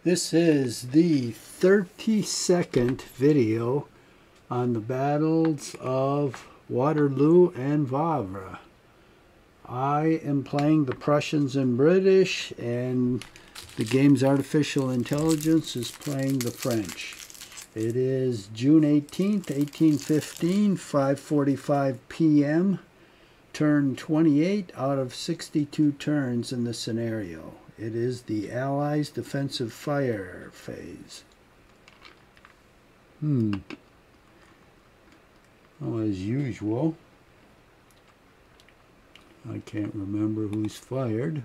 This is the 32nd video on the battles of Waterloo and Wavre. I am playing the Prussians and British, and the game's artificial intelligence is playing the French. It is June 18th, 1815, 5:45 p.m. Turn 28 out of 62 turns in the scenario. It is the Allies' defensive fire phase. Oh, as usual, I can't remember who's fired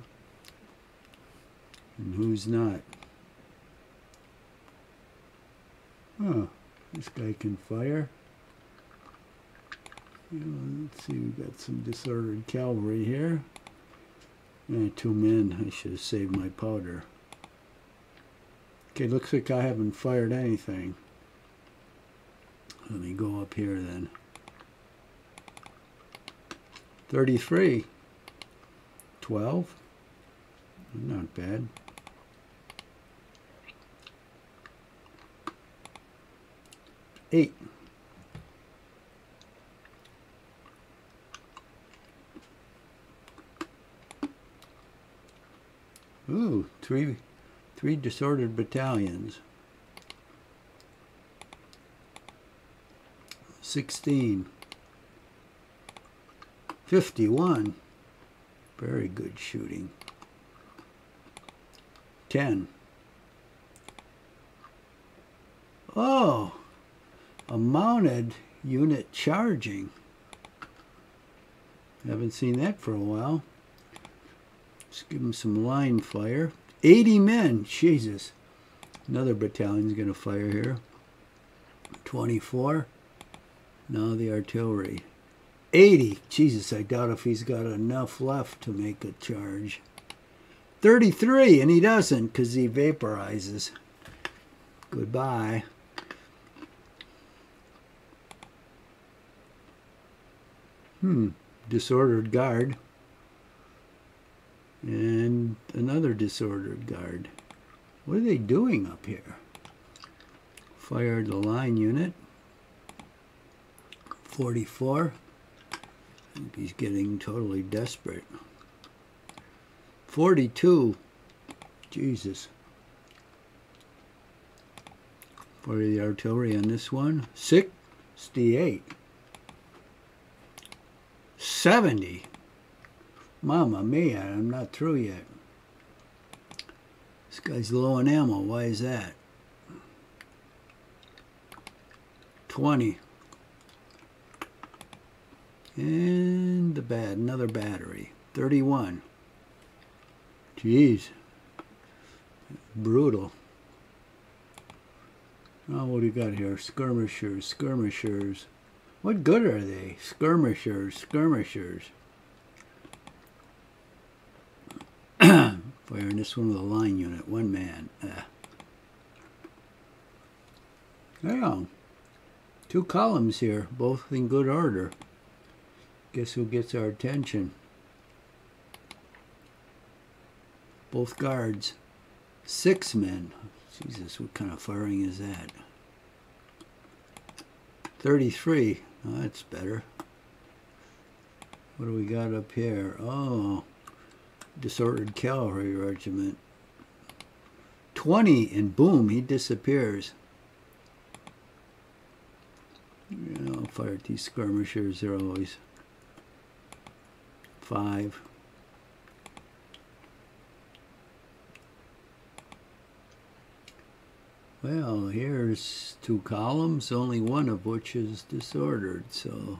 and who's not. This guy can fire. Let's see, we've got some disordered cavalry here. 2 men. I should have saved my powder. Okay, looks like I haven't fired anything. Let me go up here then. 33. 12. Not bad. Eight. Ooh, three disordered battalions. 16. 51. Very good shooting. 10. Oh, a mounted unit charging. Haven't seen that for a while. Let's give them some line fire. 80 men. Jesus. Another battalion's going to fire here. 24. Now the artillery. 80. Jesus, I doubt if he's got enough left to make a charge. 33, and he doesn't because he vaporizes. Goodbye. Disordered guard. And another disordered guard. What are they doing up here? Fired the line unit. 44. I think he's getting totally desperate. 42. Jesus. For the artillery on this one. 68. 70. Mamma mia, I'm not through yet. This guy's low on ammo. Why is that? 20. And another battery. 31. Jeez. Brutal. Oh, what do you got here? Skirmishers, skirmishers. What good are they? Skirmishers, skirmishers. Firing this one with a line unit. 1 man. Yeah. 2 columns here, both in good order. Guess who gets our attention? Both guards. 6 men. Jesus, what kind of firing is that? 33. Oh, that's better. What do we got up here? Oh, disordered cavalry regiment. 20, and boom, he disappears. I'll fire at these skirmishers. They're always 5. Well, here's 2 columns, only one of which is disordered, so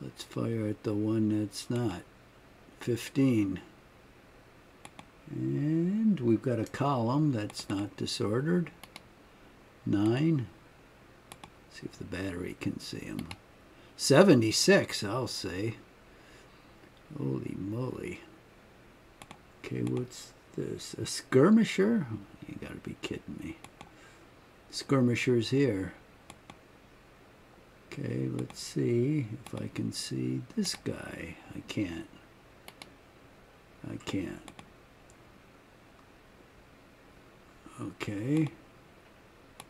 let's fire at the one that's not. 15. And we've got a column that's not disordered. 9. See if the battery can see him. 76, I'll say. Holy moly. Okay, what's this? A skirmisher? You gotta be kidding me. Skirmishers here. Okay, let's see if I can see this guy. I can't. Okay.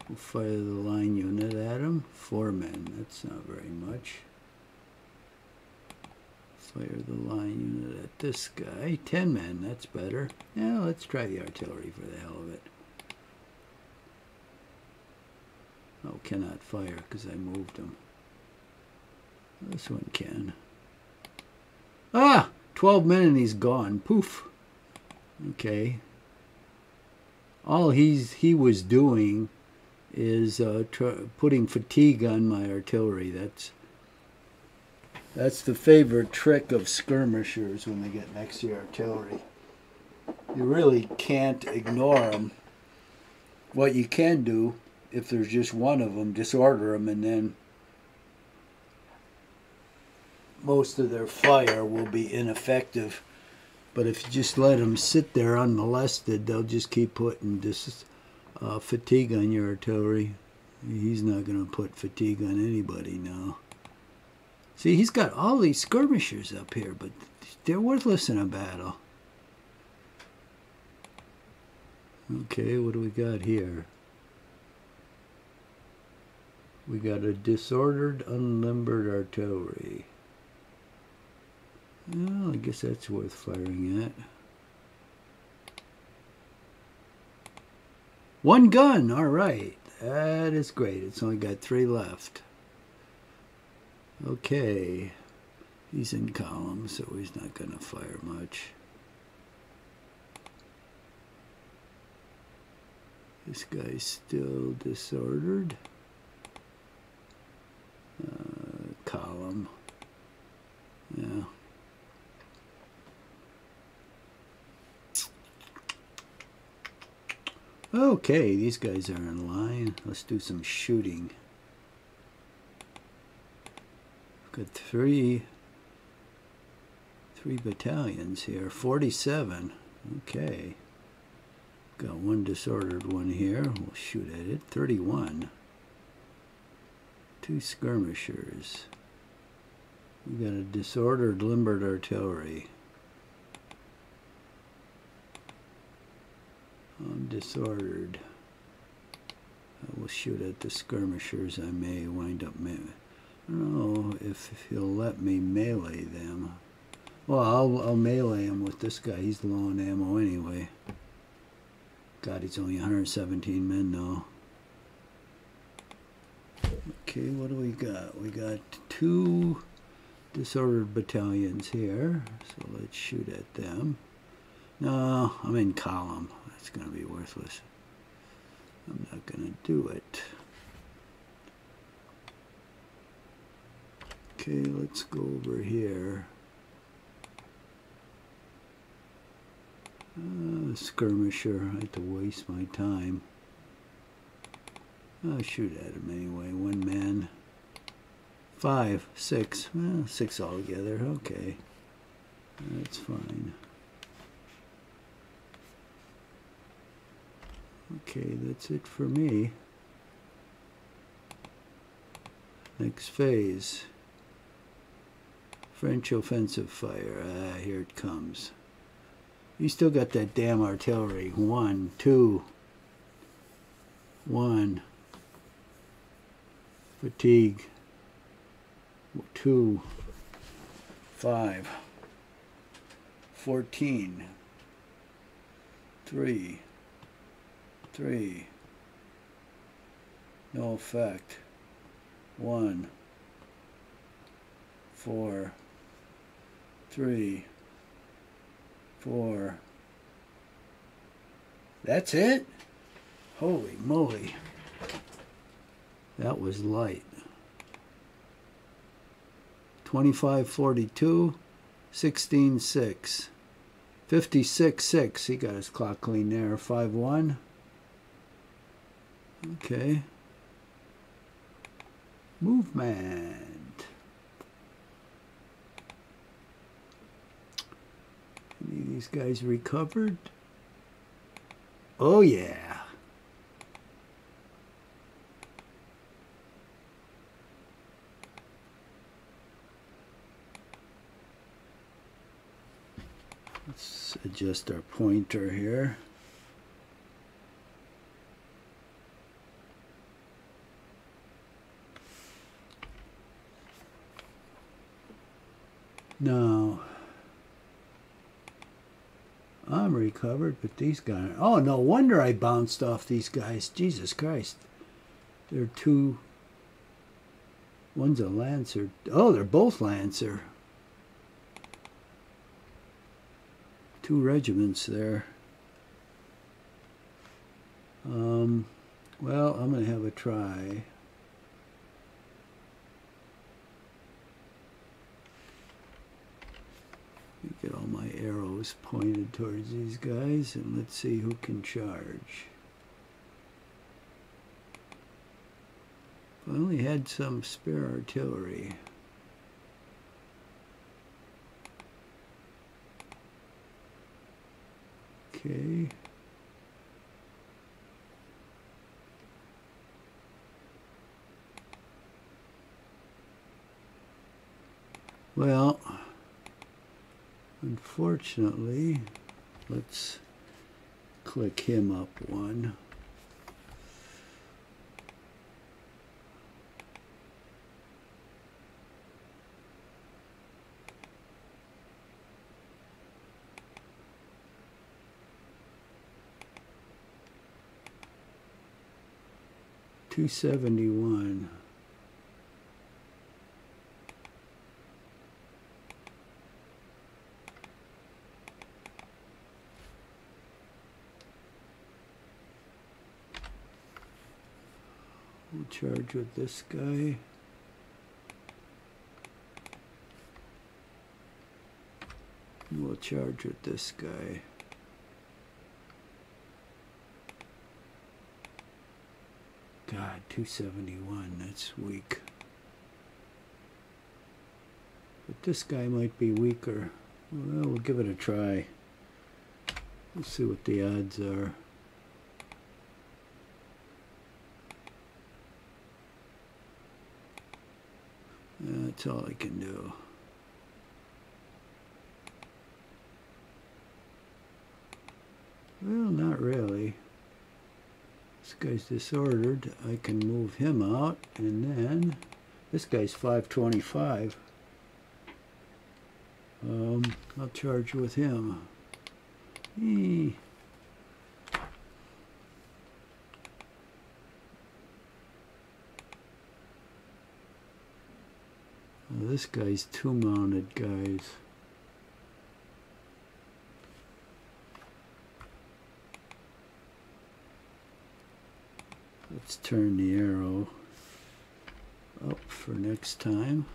We'll fire the line unit at him. 4 men. That's not very much. Fire the line unit at this guy. 10 men. That's better. Yeah, let's try the artillery for the hell of it. Oh, cannot fire because I moved him. This one can. Ah! 12 men and he's gone. Poof. Okay. All he was doing is putting fatigue on my artillery. That's the favorite trick of skirmishers when they get next to your artillery. You really can't ignore them. What you can do, if there's just one of them, disorder them, and then most of their fire will be ineffective. But if you just let them sit there unmolested, they'll just keep putting this fatigue on your artillery. He's not going to put fatigue on anybody now. See, he's got all these skirmishers up here, but they're worthless in a battle. Okay, what do we got here? We got a disordered, unlimbered artillery. Well, I guess that's worth firing at. 1 gun, all right. That is great. It's only got 3 left. Okay. He's in column, so he's not going to fire much. This guy's still disordered. Column. Yeah. Okay, these guys are in line. Let's do some shooting. We've got three battalions here. 47. Okay. Got 1 disordered one here. We'll shoot at it. 31. 2 skirmishers. We got a disordered, limbered artillery. I'm disordered. I will shoot at the skirmishers. I may wind up... I don't know if he'll let me melee them. Well, I'll melee him with this guy. He's low on ammo anyway. God, he's only 117 men now. Okay, what do we got? We got 2 disordered battalions here. So let's shoot at them. No, I'm in column. That's going to be worthless. I'm not going to do it. Okay, let's go over here. Skirmisher. I have to waste my time. I'll shoot at him anyway. 1 man. 5, 6. Well, 6 altogether. Okay. That's fine. Okay, that's it for me. Next phase. French offensive fire. Ah, here it comes. You still got that damn artillery. 1, 2. 1. Fatigue. 2. 5. 14. 3. 3. No effect. 1. 4. 3. 4. That's it? Holy moly. That was light. 25-42, 16-6. 56-6. He got his clock clean there. 5-1. Okay. Movement. Any of these guys recovered? Oh yeah. Let's adjust our pointer here. No. I'm recovered, but these guys... Oh, no wonder I bounced off these guys. Jesus Christ. They're two... One's a Lancer. Oh, they're both Lancer. Two regiments there. Well, I'm going to have a try. Get all my arrows pointed towards these guys, and let's see who can charge. I only had some spare artillery. Okay. Well, unfortunately, let's click him up one. $271. We'll charge with this guy. We'll charge with this guy. God, 271, that's weak. But this guy might be weaker. Well, we'll give it a try. We'll see what the odds are. That's all I can do. Well, not really. This guy's disordered. I can move him out, and then this guy's 525. I'll charge with him. This guy's two mounted guys. Let's turn the arrow up for next time.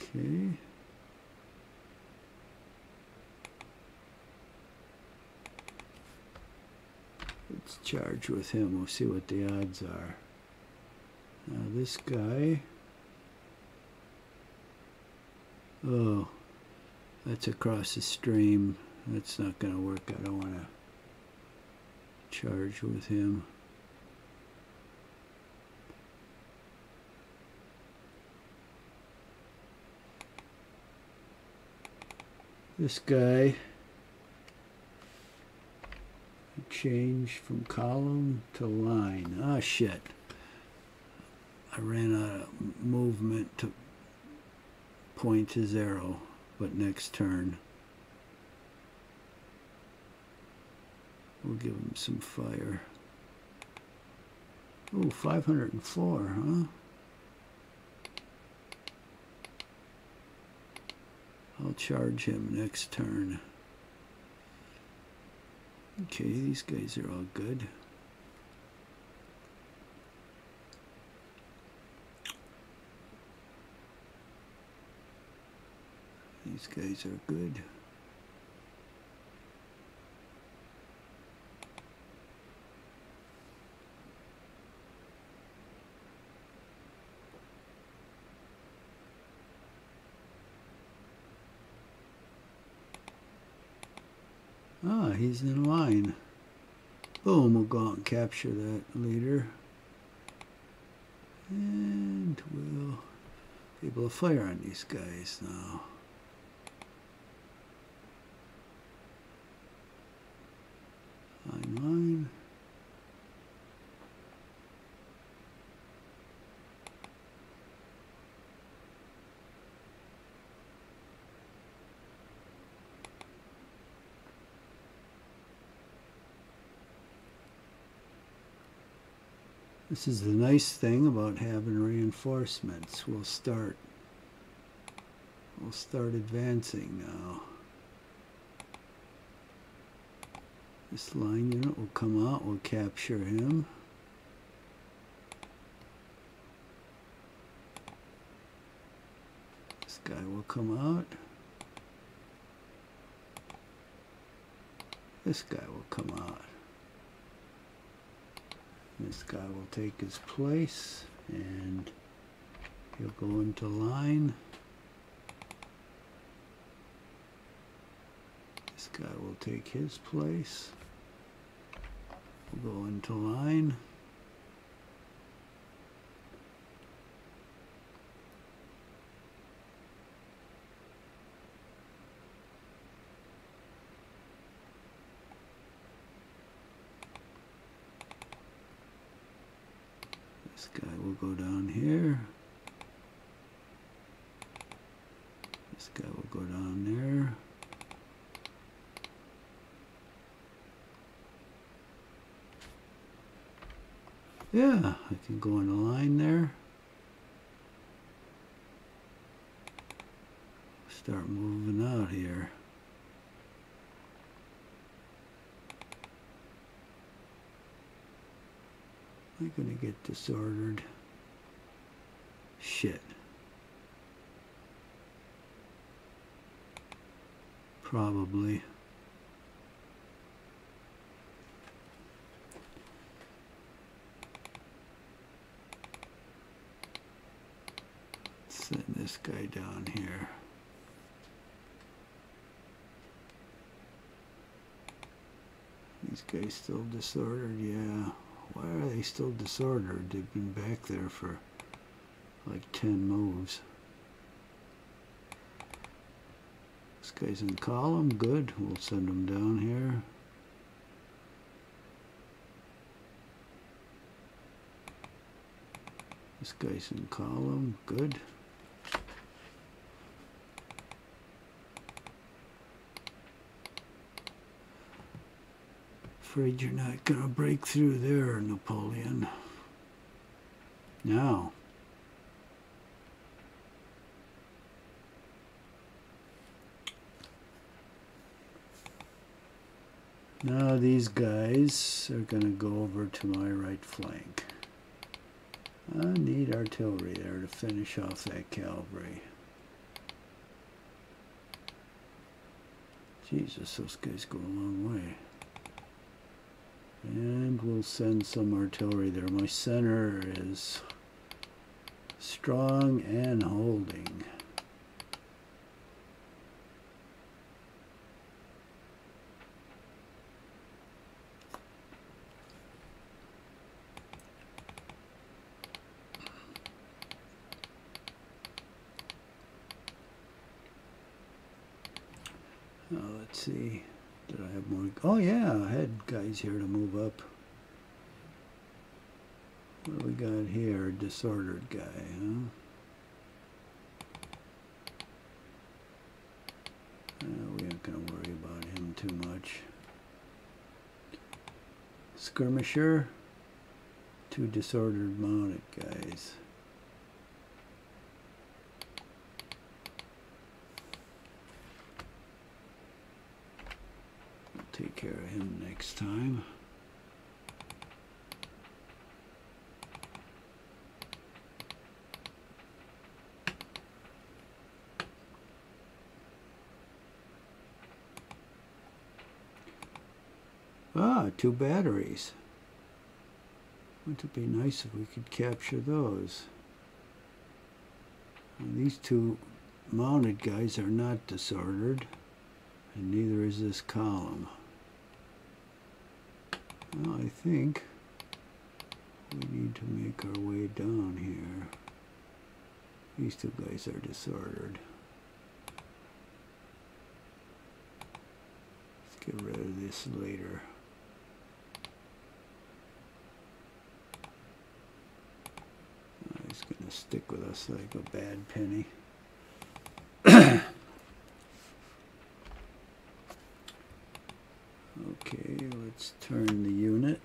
Okay. Let's charge with him. We'll see what the odds are. Now this guy... Oh, that's across the stream. That's not going to work. I don't want to charge with him. This guy changed from column to line. Ah, shit. I ran out of movement to point his arrow, but next turn we'll give him some fire. Oh, 504, huh? I'll charge him next turn. Okay, these guys are all good. These guys are good. Ah, he's in line. Boom, we'll go out and capture that leader. And we'll be able to fire on these guys now. Line. This is the nice thing about having reinforcements. We'll start advancing now. This line unit will come out, we'll capture him. This guy will come out. This guy will come out. This guy will take his place and he'll go into line. This guy will take his place. We'll go into line. This guy will go down here. This guy will go down there. Yeah, I can go in a line there. Start moving out here. I'm gonna get disordered. Shit. Probably. Send this guy down here. These guys still disordered, yeah. Why are they still disordered? They've been back there for like 10 moves. This guy's in column, good. We'll send him down here. This guy's in column, good. Afraid you're not going to break through there, Napoleon. Now, these guys are going to go over to my right flank. I need artillery there to finish off that cavalry. Jesus, those guys go a long way. And we'll send some artillery there. My center is strong and holding. Let's see. Did I have more? Oh yeah, I had guys here to move up. What do we got here? Disordered guy, huh? We aren't going to worry about him too much. Skirmisher. 2 disordered mounted guys. Take care of him next time. Ah, 2 batteries. Wouldn't it be nice if we could capture those? And these 2 mounted guys are not disordered, and neither is this column. Well, I think we need to make our way down here. These 2 guys are disordered. Let's get rid of this later. He's going to stick with us like a bad penny. Okay, let's turn the unit.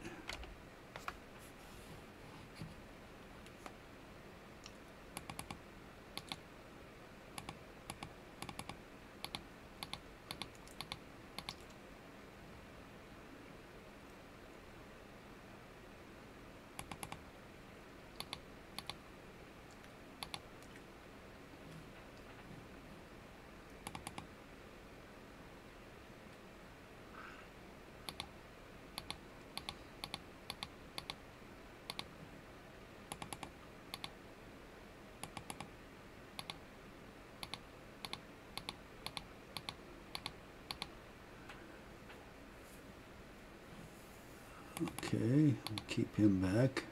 Okay, keep him back.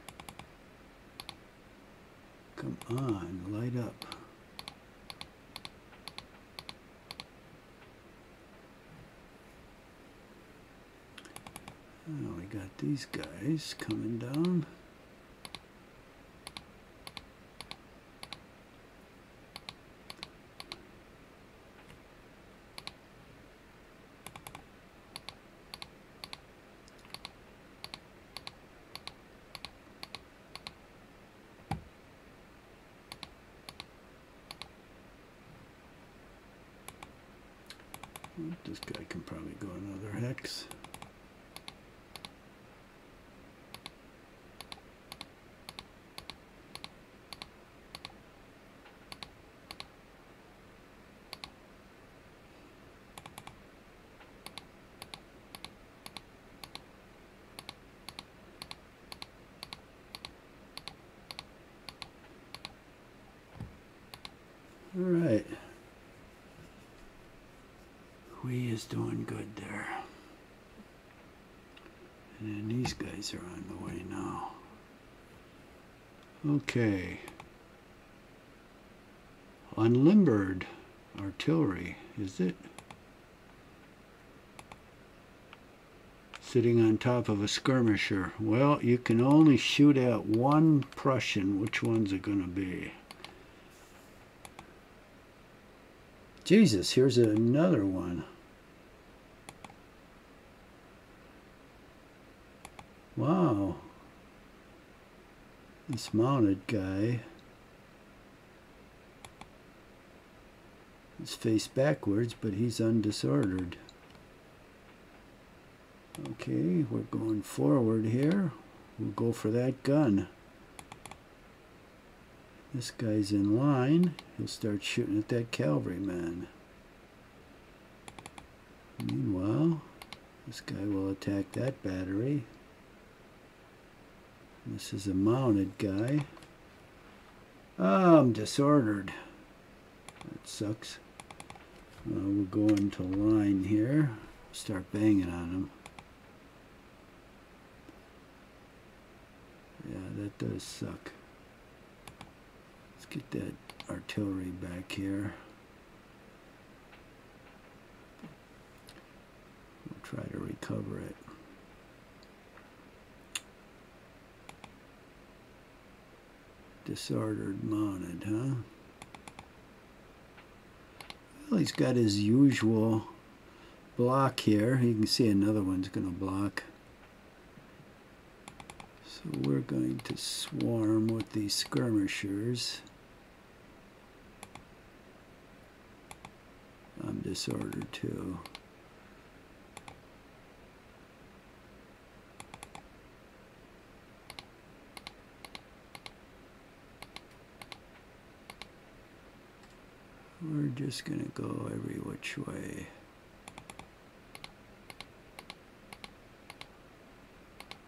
Come on, light up. Oh, we got these guys coming down. This guy can probably go another hex. All right. We is doing good there. And then these guys are on the way now. Okay. Unlimbered artillery, is it? Sitting on top of a skirmisher. Well, you can only shoot at one Prussian. Which one's it going to be? Jesus, here's another one. Wow. This mounted guy is face backwards, but he's undisordered. Okay, we're going forward here. We'll go for that gun. This guy's in line. He'll start shooting at that cavalryman. Meanwhile, this guy will attack that battery. This is a mounted guy. Oh, I'm disordered. That sucks. We'll go into line here. Start banging on him. Yeah, that does suck. Let's get that artillery back here. We'll try to recover it. Disordered mounted, huh? Well, he's got his usual block here. You can see another one's going to block. So we're going to swarm with these skirmishers. I'm disordered too. We're just going to go every which way.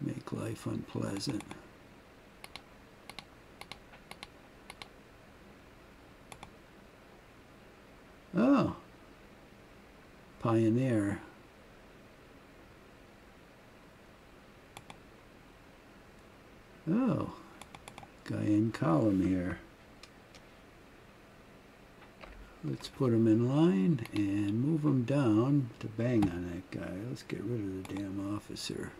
Make life unpleasant. Oh, Pioneer. Oh, guy in column here. Let's put him in line and move him down to bang on that guy. Let's get rid of the damn officer.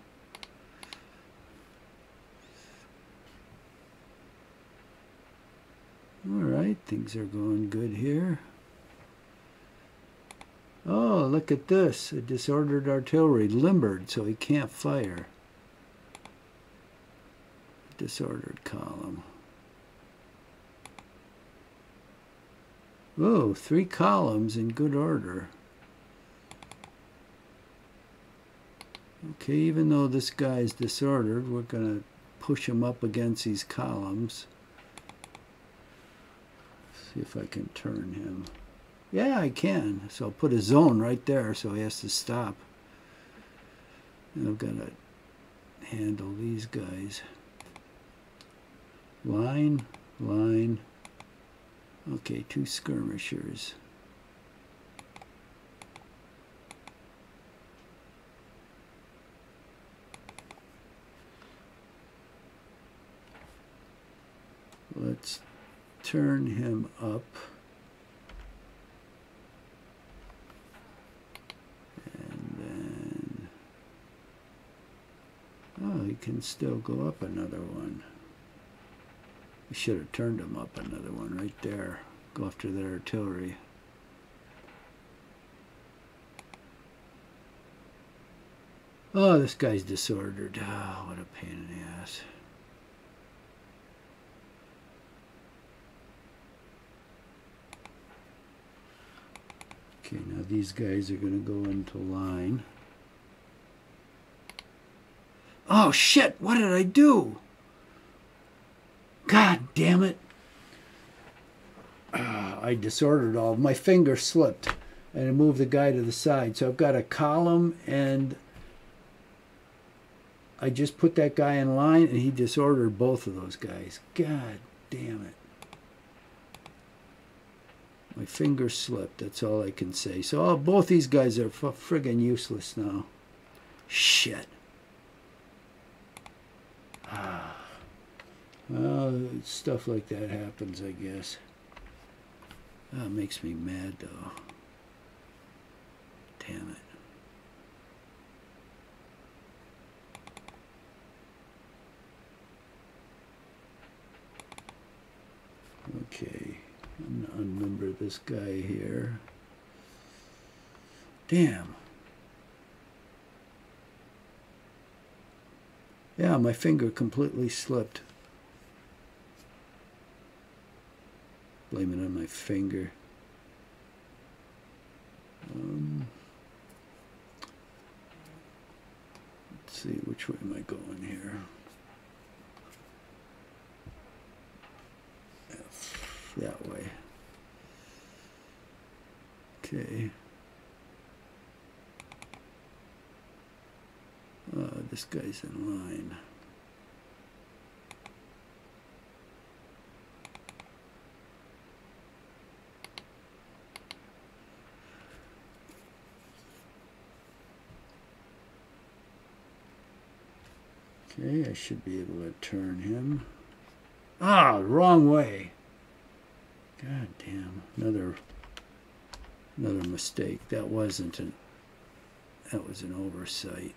Alright, things are going good here. Oh, look at this. A disordered artillery, limbered, so he can't fire. Disordered column. Oh, 3 columns in good order. Okay, even though this guy's disordered, we're going to push him up against these columns. See if I can turn him. Yeah, I can. So I'll put a zone right there so he has to stop. And I've got to handle these guys. Line, line. Okay, 2 skirmishers. Let's turn him up. And then, oh, he can still go up another one. I should have turned him up another one right there. Go after their artillery. Oh, this guy's disordered. Oh, what a pain in the ass. Okay, now these guys are going to go into line. Oh, shit! What did I do? God damn it. I disordered all. My finger slipped and I moved the guy to the side. So I've got a column and I just put that guy in line and he disordered both of those guys. God damn it. My finger slipped. That's all I can say. So both these guys are friggin' useless now. Shit. Well, stuff like that happens, I guess. Oh, it makes me mad, though. Damn it. Okay, I'm going to unnumber this guy here. Damn. Yeah, my finger completely slipped. Blame it on my finger. Let's see, which way am I going here? That way. Okay. This guy's in line. Okay, I should be able to turn him. Ah, wrong way. God damn, another mistake. That was an oversight.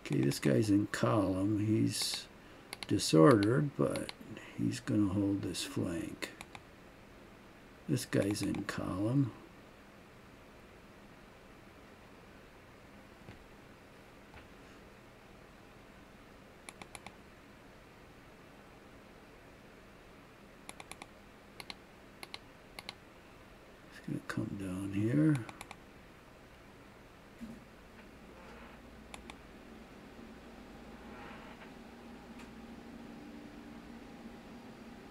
Okay, this guy's in column. He's disordered, but he's going to hold this flank. This guy's in column. He's going to come down here.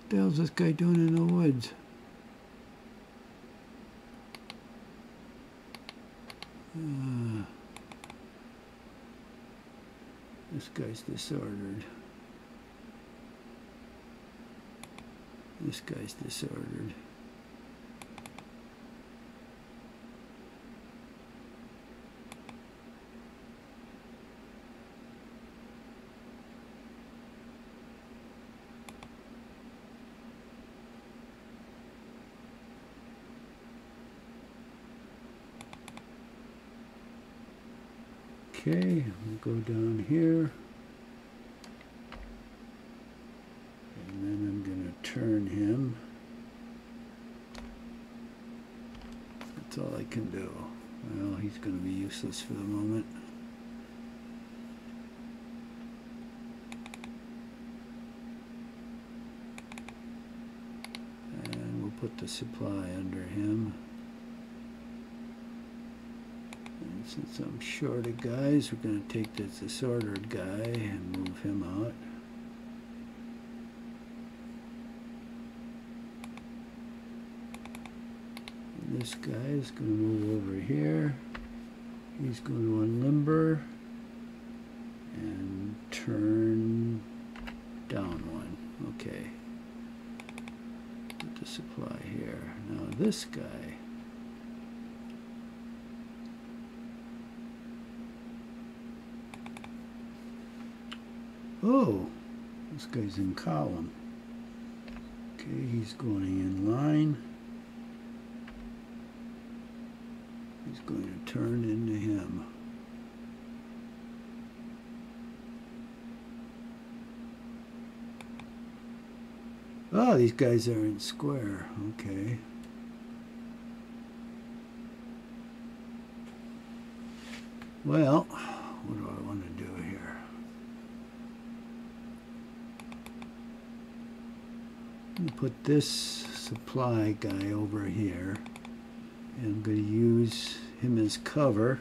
What the hell's this guy doing in the woods? This guy's disordered. This guy's disordered. Okay, we'll go down here. And then I'm going to turn him. That's all I can do. Well, he's going to be useless for the moment. And we'll put the supply under him. And since I'm short of guys, we're going to take this disordered guy and move him out. And this guy is going to move over here. He's going to unlimber and turn down one. Okay. Put the supply here. Now this guy. Oh, this guy's in column. Okay, he's going in line. He's going to turn into him. Oh, these guys are in square. Okay. Well, what do I want to do here? I'm going to put this supply guy over here. And I'm going to use him as cover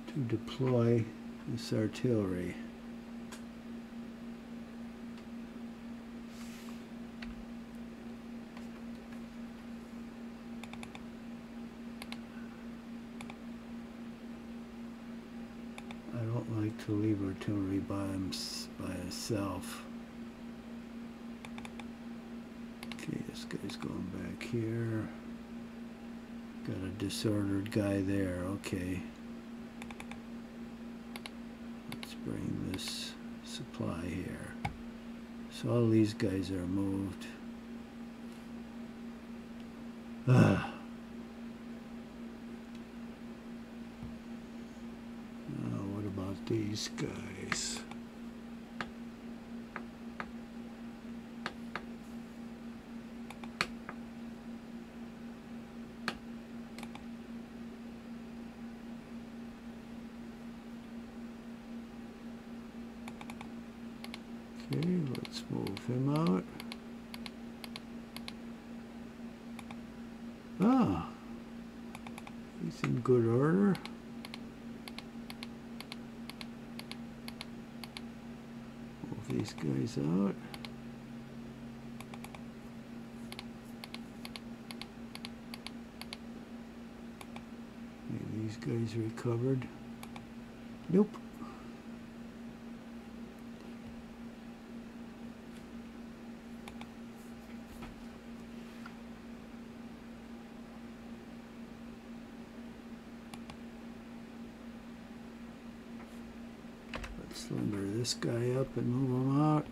to deploy this artillery. I don't like to leave artillery by itself. Okay, this guy's going back here. Got a disordered guy there. Okay. Let's bring this supply here. So all these guys are moved. Ah. What about these guys? Okay, let's move him out. Ah, he's in good order. Move these guys out. Maybe these guys recovered. Nope. Let's limber this guy up and move him out.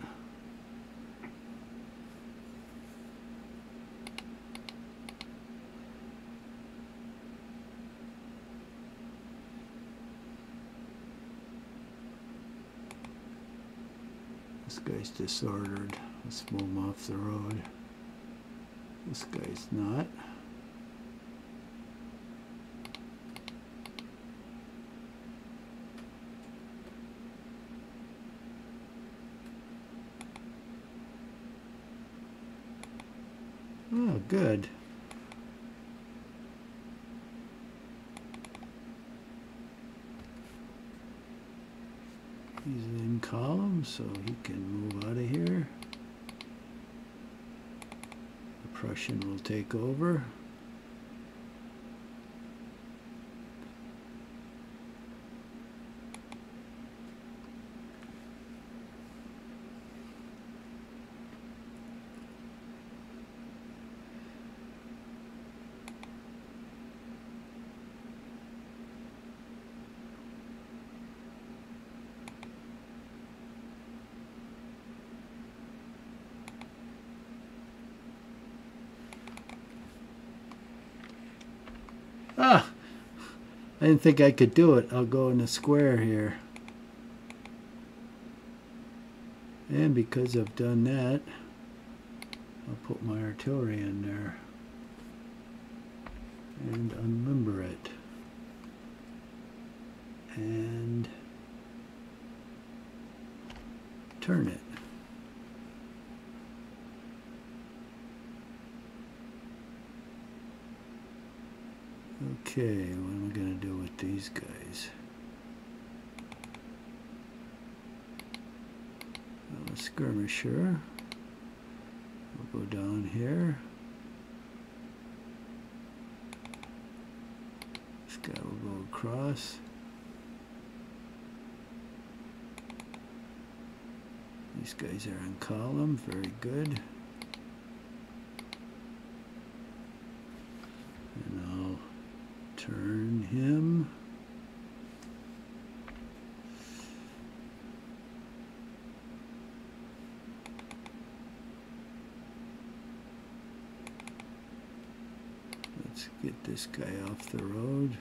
This guy's disordered. Let's move him off the road. This guy's not. Oh, good. He's in column, so he can move out of here. The Prussian will take over. Ah, I didn't think I could do it. I'll go in the square here. And because I've done that, I'll put my artillery in there and unlimber it. And turn it. Okay, what am I going to do with these guys? A skirmisher. We'll go down here. This guy will go across. These guys are in column, very good. And I'll turn him. Let's get this guy off the road.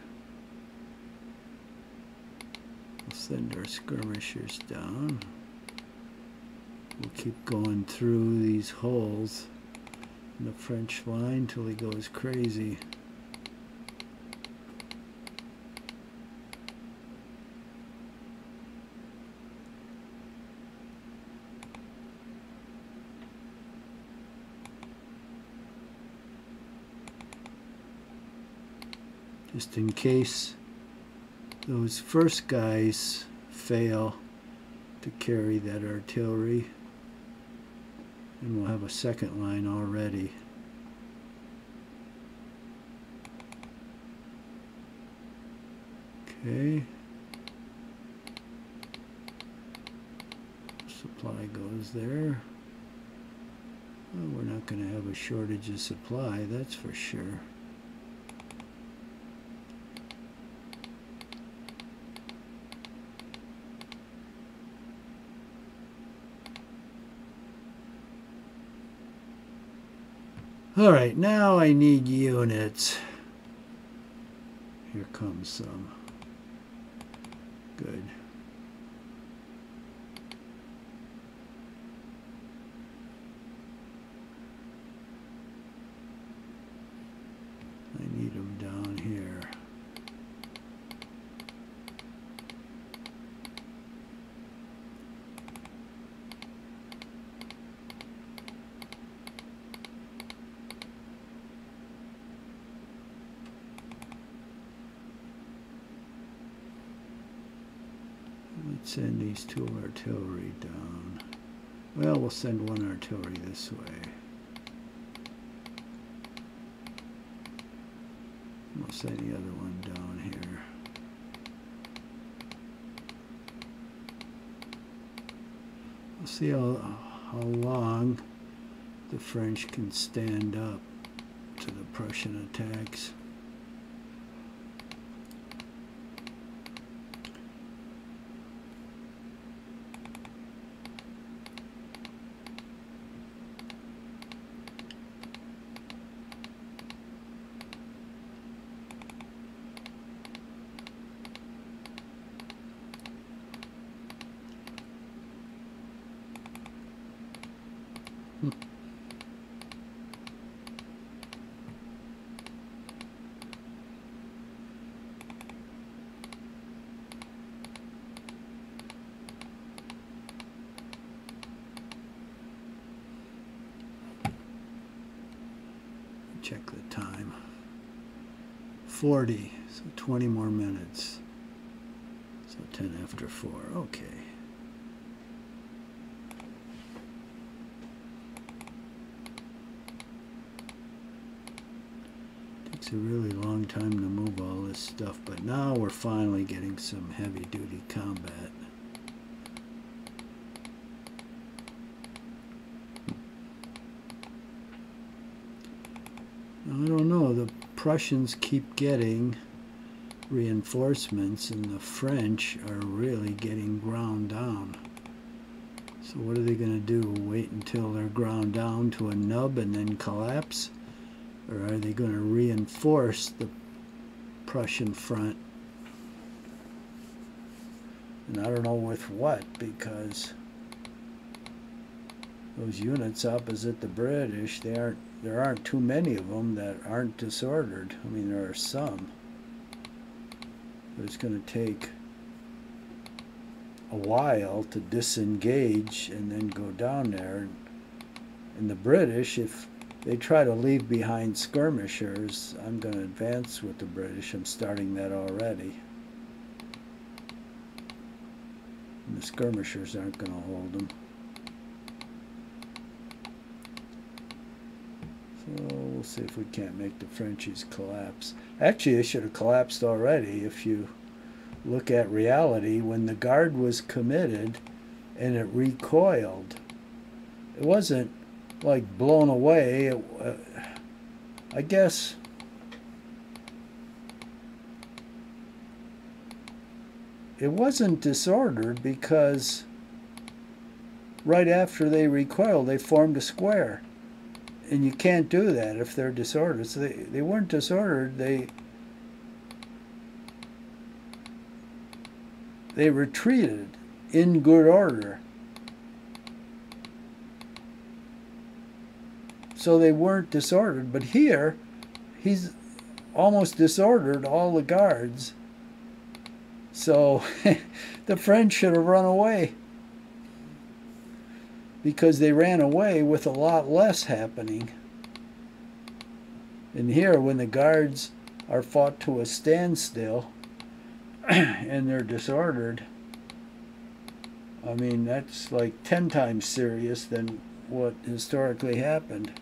We'll send our skirmishers down. We'll keep going through these holes in the French line till he goes crazy. Just in case those first guys fail to carry that artillery, and we'll have a second line already. Okay. Supply goes there. Well, we're not going to have a shortage of supply, that's for sure. All right, now I need units. Here comes some. Good. I need them down here. Let's send these two artillery down. Well, we'll send one artillery this way. We'll send the other one down here. We'll see how long the French can stand up to the Prussian attacks. Check the time. 40, so 20 more minutes. So 10 after 4, okay. Takes a really long time to move all this stuff, but now we're finally getting some heavy-duty combat. I don't know, the Prussians keep getting reinforcements and the French are really getting ground down. So what are they going to do? Wait until they're ground down to a nub and then collapse? Or are they going to reinforce the Prussian front? And I don't know with what, because those units opposite the British, there aren't too many of them that aren't disordered. I mean, there are some. But it's going to take a while to disengage and then go down there. And the British, if they try to leave behind skirmishers, I'm going to advance with the British. I'm starting that already. And the skirmishers aren't going to hold them. So we'll see if we can't make the Frenchies collapse. Actually, they should have collapsed already if you look at reality. When the Guard was committed and it recoiled, it wasn't like blown away. I guess it wasn't disordered because right after they recoiled, they formed a square. And you can't do that if they're disordered. So they weren't disordered. They retreated in good order. So they weren't disordered. But here, he's almost disordered all the guards. So the French should have run away, because they ran away with a lot less happening. And here, when the guards are fought to a standstill and they're disordered, I mean, that's like 10 times serious than what historically happened.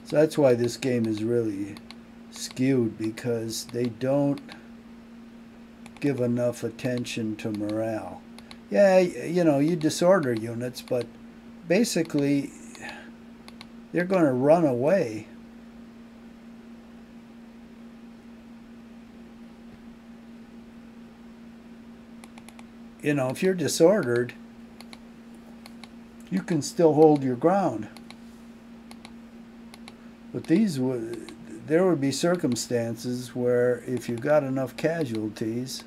So that's why this game is really skewed, because they don't give enough attention to morale. Yeah, you know, you disorder units, but basically they're going to run away. You know, if you're disordered, you can still hold your ground. But there would be circumstances where if you got enough casualties,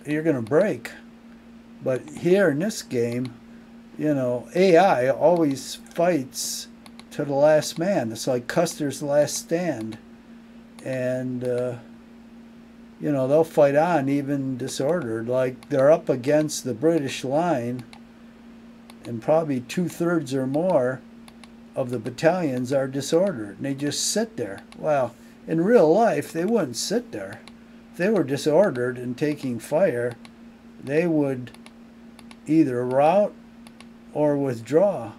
you're going to break. But here in this game, you know, AI always fights to the last man. It's like Custer's last stand. And, you know, they'll fight on even disordered. Like, they're up against the British line, and probably 2/3 or more of the battalions are disordered, and they just sit there. Well, in real life, they wouldn't sit there. If they were disordered and taking fire, they would either rout or withdraw,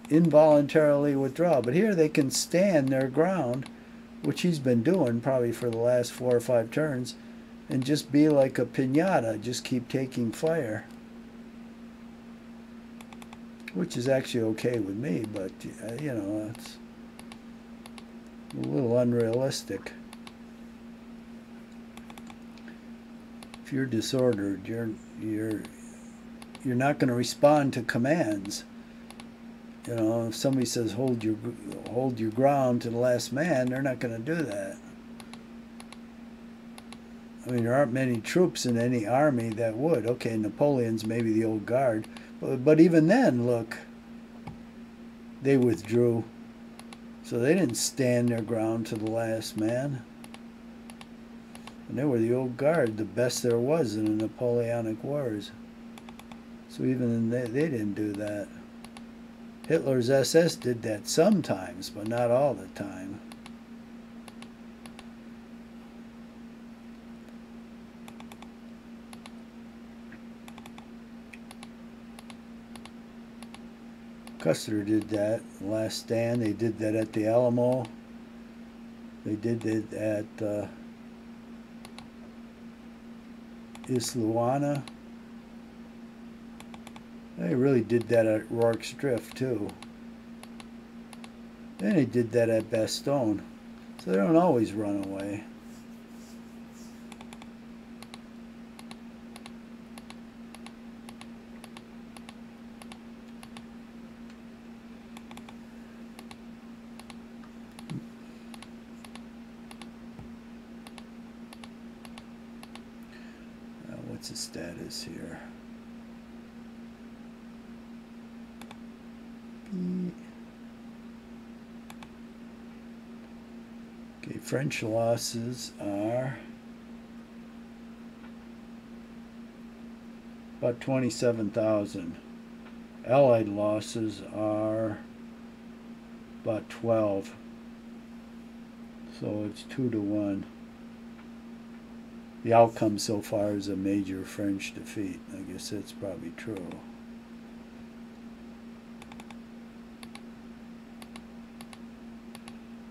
involuntarily withdraw. But here they can stand their ground, which he's been doing probably for the last 4 or 5 turns, and just be like a piñata, just keep taking fire. Which is actually okay with me, but, you know, it's a little unrealistic. If you're disordered, you're not going to respond to commands. You know, if somebody says hold your ground to the last man, they're not going to do that. I mean, there aren't many troops in any army that would. Okay, Napoleon's maybe the old guard, but even then, look, they withdrew. So they didn't stand their ground to the last man. And they were the old guard, the best there was in the Napoleonic Wars. So even they didn't do that. Hitler's SS did that sometimes, but not all the time. Custer did that. Last Stand, they did that at the Alamo. They did it at Isluana. They really did that at Rorke's Drift too. And they did that at Bastogne. So they don't always run away. What's the status here? Okay, French losses are about 27,000. Allied losses are about 12. So it's 2 to 1. The outcome so far is a major French defeat. I guess that's probably true.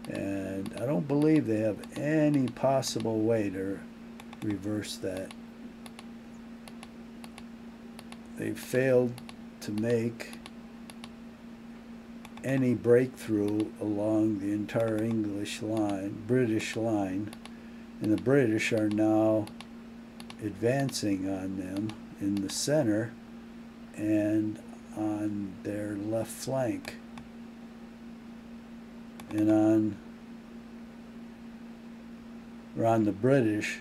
And I don't believe they have any possible way to reverse that. They failed to make any breakthrough along the entire British line. And the British are now advancing on them in the center and on their left flank, and on the British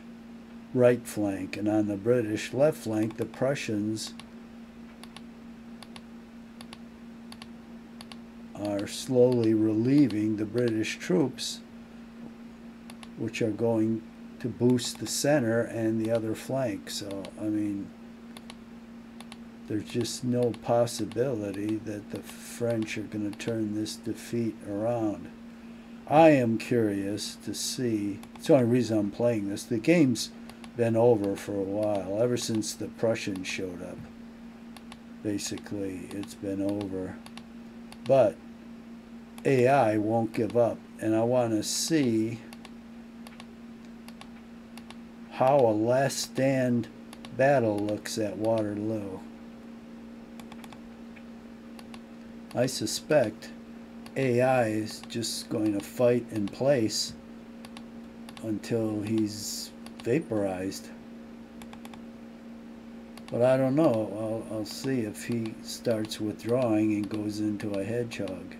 right flank, and on the British left flank the Prussians are slowly relieving the British troops, which are going to boost the center and the other flank. So, I mean, there's just no possibility that the French are going to turn this defeat around. I am curious to see. It's the only reason I'm playing this. The game's been over for a while, ever since the Prussians showed up. Basically, it's been over. But AI won't give up, and I want to see how a last stand battle looks at Waterloo. I suspect AI is just going to fight in place until he's vaporized. But I don't know. I'll see if he starts withdrawing and goes into a hedgehog.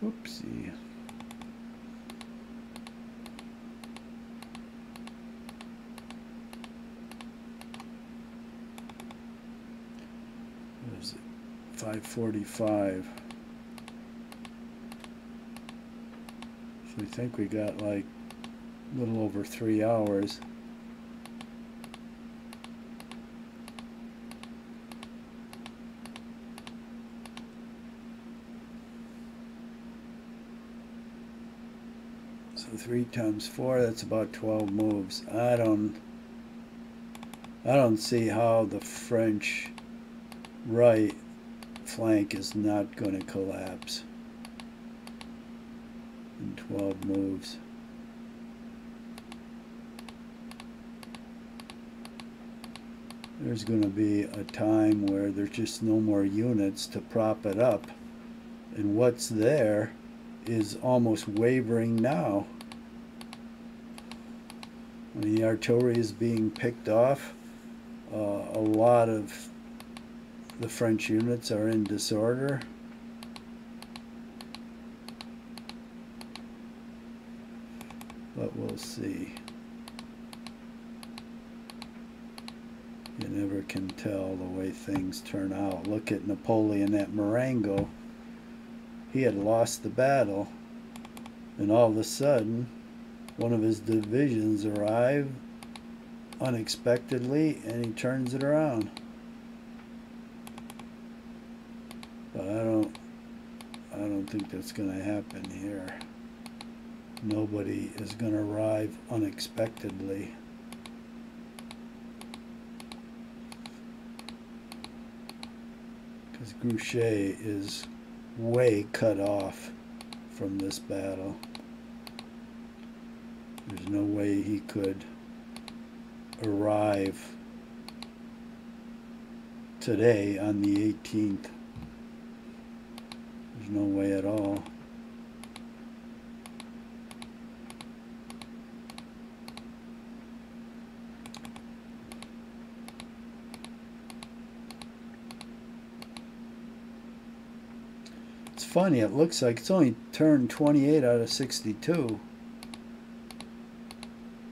Whoopsie. What is it? 5:45. So we think we got like a little over 3 hours. So 3 times 4, that's about 12 moves. I don't see how the French right flank is not going to collapse in 12 moves. There's going to be a time where there's just no more units to prop it up, and what's there is almost wavering now. When the artillery is being picked off, a lot of the French units are in disorder. But we'll see. You never can tell the way things turn out. Look at Napoleon at Marengo. He had lost the battle, and all of a sudden one of his divisions arrived unexpectedly and he turns it around. But I don't think that's going to happen here. Nobody is going to arrive unexpectedly. Because Grouchy is way cut off from this battle. There's no way he could arrive today on the 18th. There's no way at all. It's funny, it looks like it's only turned 28 out of 62.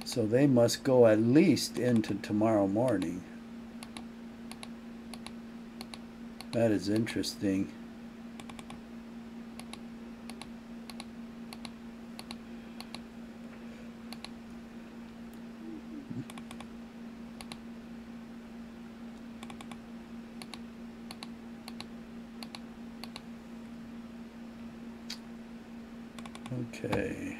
So they must go at least into tomorrow morning. That is interesting. Okay.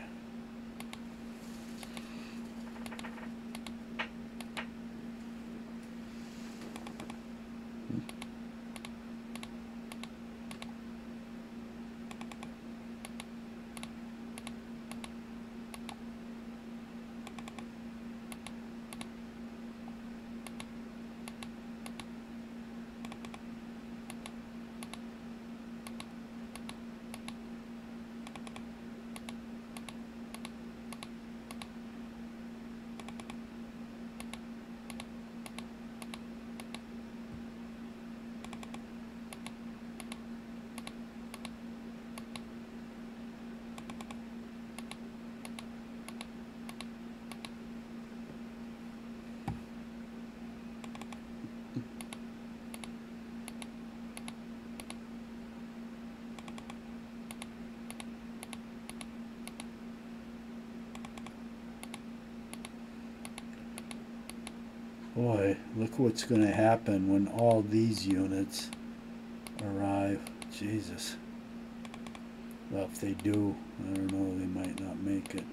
Boy, look what's going to happen when all these units arrive. Jesus. Well, if they do, I don't know, they might not make it.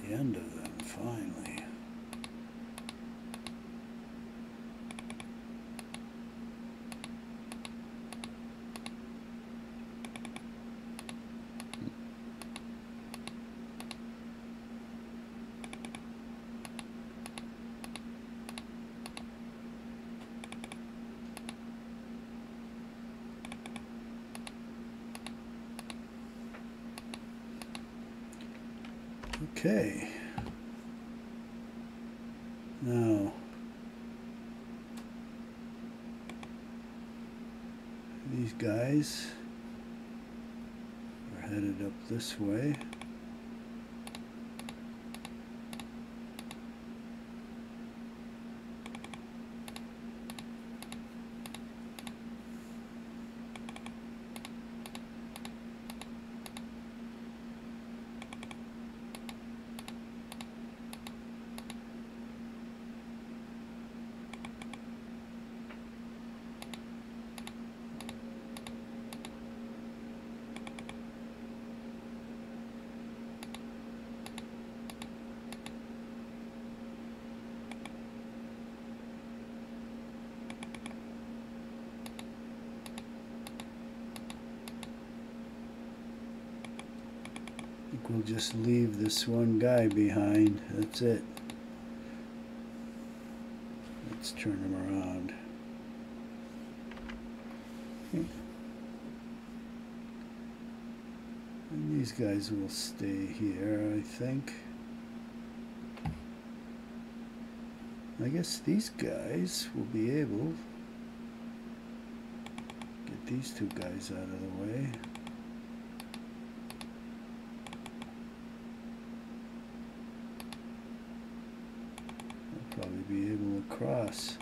End of them finally. Okay. Now, these guys are headed up this way. We'll just leave this one guy behind. That's it. Let's turn him around. And these guys will stay here, I think. I guess these guys will be able to get these two guys out of the way. Probably be able to cross.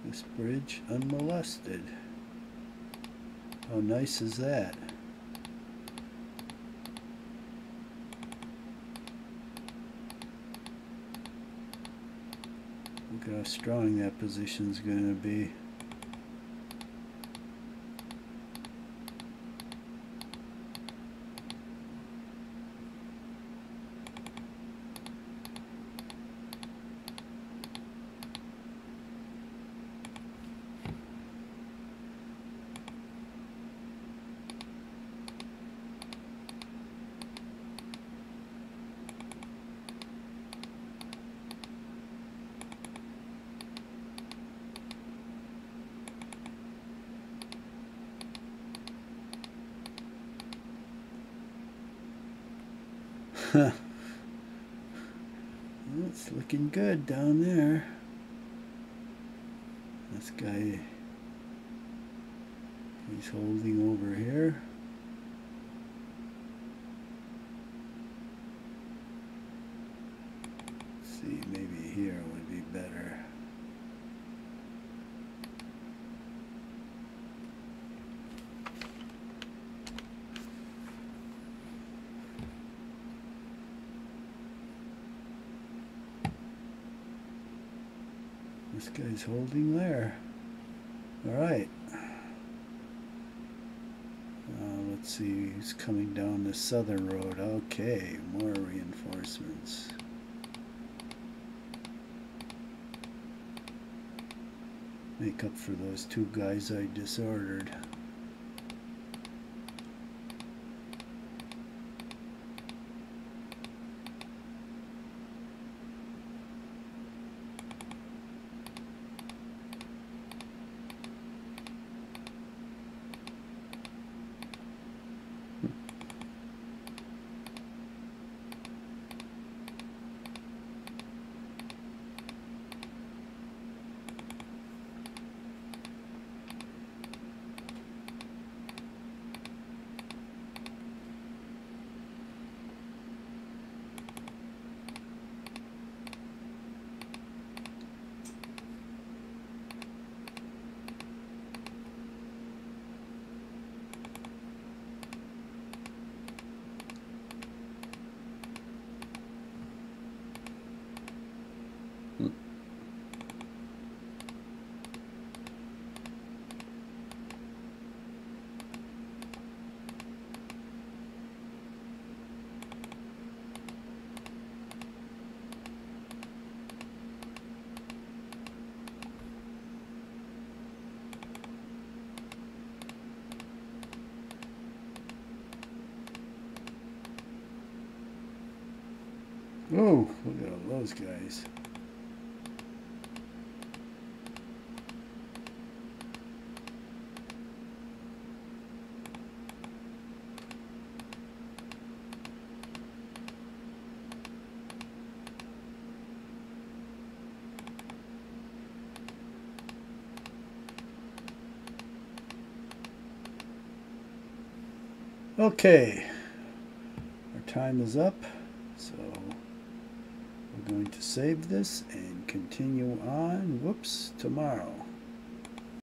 This bridge unmolested. How nice is that? Look how strong that position's going to be. Well, it's looking good down there. This guy, he's holding over here. Let's see, maybe here would be better. This guy's holding there. All right. Let's see, he's coming down the southern road. Okay, more reinforcements. Make up for those two guys I disordered. Oh, look at all those guys. Okay, our time is up, so we're going to save this and continue on, tomorrow.